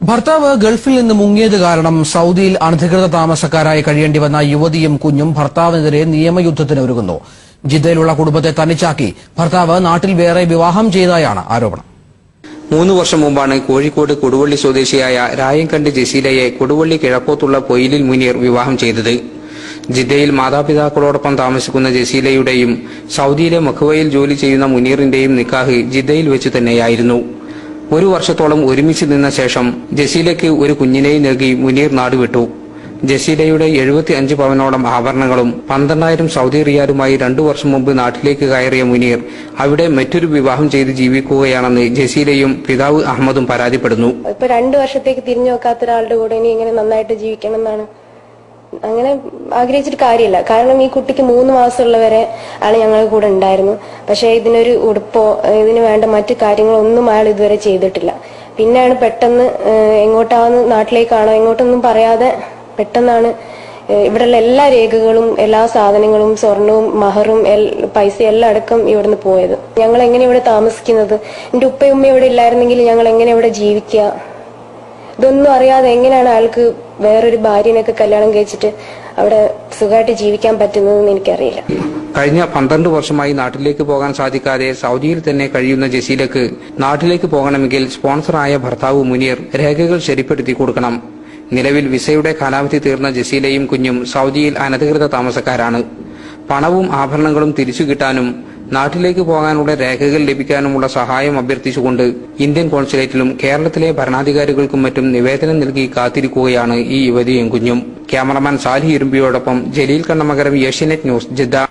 ഭർത്താവ് ഗൾഫിൽ നിന്ന് മുങ്ങിയത് കാരണം സൌദിയിൽ അനധികൃത താമസക്കാരായി കഴിയേണ്ടി വന്ന യുവതിയും കുഞ്ഞും ഭർത്താവിനെതിരെ നിയമയുദ്ധത്തിന് ഒരുങ്ങുന്നു. ജിദ്ദയിലുള്ള കുടുംബത്തെ തനിച്ചാക്കി ഭർത്താവ് നാട്ടിൽ വേറെ വിവാഹം ചെയ്തതായാണ് ആരോപണം. 3 വർഷം മുമ്പാണ് കോഴിക്കോട് കൊടുവള്ളി സ്വദേശിയായ രായങ്കണ്ടി ജസീലയെ കൊടുവള്ളി കിഴക്കോത്തുള്ള പൊയിലിൽ മുനീർ വിവാഹം ചെയ്തത്. ജിദ്ദയിൽ മാതാപിതാക്കളോടൊപ്പം താമസിക്കുന്ന ജസീലയുടെയും സൌദിയിലെ മഖ്വയിൽ ജോലി ചെയ്യുന്ന മുനീറിന്റെയും നിക്കാഹ് ജിദ്ദയിൽ വെച്ച് തന്നെയായിരുന്നു. 1 വർഷത്തോളം ഒരുമിച്ച് നിന്ന ശേഷം ജസീലയ്ക്ക് ഒരു കുഞ്ഞിനെയും നൽകി മുനീർ നാടുവിട്ടു. ജസീലയുടെ 75 പവനോളം ആഭരണങ്ങളും 12,000 സൌദി റിയാലുമായി 2 വർഷം മുമ്പ് നാട്ടിലേക്ക് കയറിയ മുനീർ അവിടെ മറ്റൊരു വിവാഹം ചെയ്ത് ജീവിക്കുകയാണെന്ന് ജസീലയും പിതാവ് അഹമ്മദും പരാതിപ്പെടുന്നു. ഇപ്പൊ 2 വർഷത്തേക്ക് തിരിഞ്ഞു നോക്കാത്ത ഒരാളുടെ കൂടെ ഇനി ഇങ്ങനെ നന്നായിട്ട് ജീവിക്കണം എന്നാണ്. അങ്ങനെ ആഗ്രഹിച്ചിട്ട് കാര്യമില്ല. കാരണം ഈ കുട്ടിക്ക് 3 മാസമുള്ളവരെ ആള് ഞങ്ങളുടെ കൂടെ ഉണ്ടായിരുന്നു. പക്ഷെ ഇതിനൊരു ഉടുപ്പോ ഇതിന് വേണ്ട മറ്റു കാര്യങ്ങളൊന്നും അയാൾ ഇതുവരെ ചെയ്തിട്ടില്ല. പിന്നെയാണ് പെട്ടെന്ന് എങ്ങോട്ടാന്ന് നാട്ടിലേക്കാണോ എങ്ങോട്ടൊന്നും പറയാതെ പെട്ടെന്നാണ് ഇവിടെയുള്ള എല്ലാ രേഖകളും എല്ലാ സാധനങ്ങളും സ്വർണവും മഹറും പൈസ എല്ലാം അടക്കം ഇവിടുന്ന് പോയത്. ഞങ്ങൾ എങ്ങനെ ഇവിടെ താമസിക്കുന്നത്? എന്റെ ഉപ്പയും ഉമ്മയും ഇവിടെ ഇല്ലായിരുന്നെങ്കിൽ ഞങ്ങൾ എങ്ങനെ ഇവിടെ ജീവിക്കുക? ഇതൊന്നും അറിയാതെ എങ്ങനെയാണ് അയാൾക്ക് വേറൊരു ഭാര്യനൊക്കെ കല്യാണം കഴിച്ചിട്ട് അവിടെ സുഖമായിട്ട് ജീവിക്കാൻ പറ്റുന്നതെന്ന് എനിക്കറിയില്ല. കഴിഞ്ഞ 12 വർഷമായി നാട്ടിലേക്ക് പോകാൻ സാധിക്കാതെ സൌദിയിൽ തന്നെ കഴിയുന്ന ജസീലക്ക് നാട്ടിലേക്ക് പോകണമെങ്കിൽ സ്പോൺസറായ ഭർത്താവ് മുനീർ രേഖകൾ ശരിപ്പെടുത്തി കൊടുക്കണം. നിലവിൽ വിസയുടെ കാലാവധി തീർന്ന ജസീലയും കുഞ്ഞും സൌദിയിൽ അനധികൃത താമസക്കാരാണ്. പണവും ആഭരണങ്ങളും തിരിച്ചു കിട്ടാനും നാട്ടിലേക്ക് പോകാനുള്ള രേഖകൾ ലഭിക്കാനുമുള്ള സഹായം അഭ്യർത്ഥിച്ചുകൊണ്ട് ഇന്ത്യൻ കോൺസുലേറ്റിലും കേരളത്തിലെ ഭരണാധികാരികൾക്കും മറ്റും നിവേദനം നൽകി കാത്തിരിക്കുകയാണ് ഈ യുവതിയും കുഞ്ഞും. ക്യാമറമാൻ സാലിഹ് ഇരുമ്പിയോടൊപ്പം ജലീൽ കണ്ണമകരം, ഏഷ്യാനെറ്റ് ന്യൂസ്, ജിദ്ദ.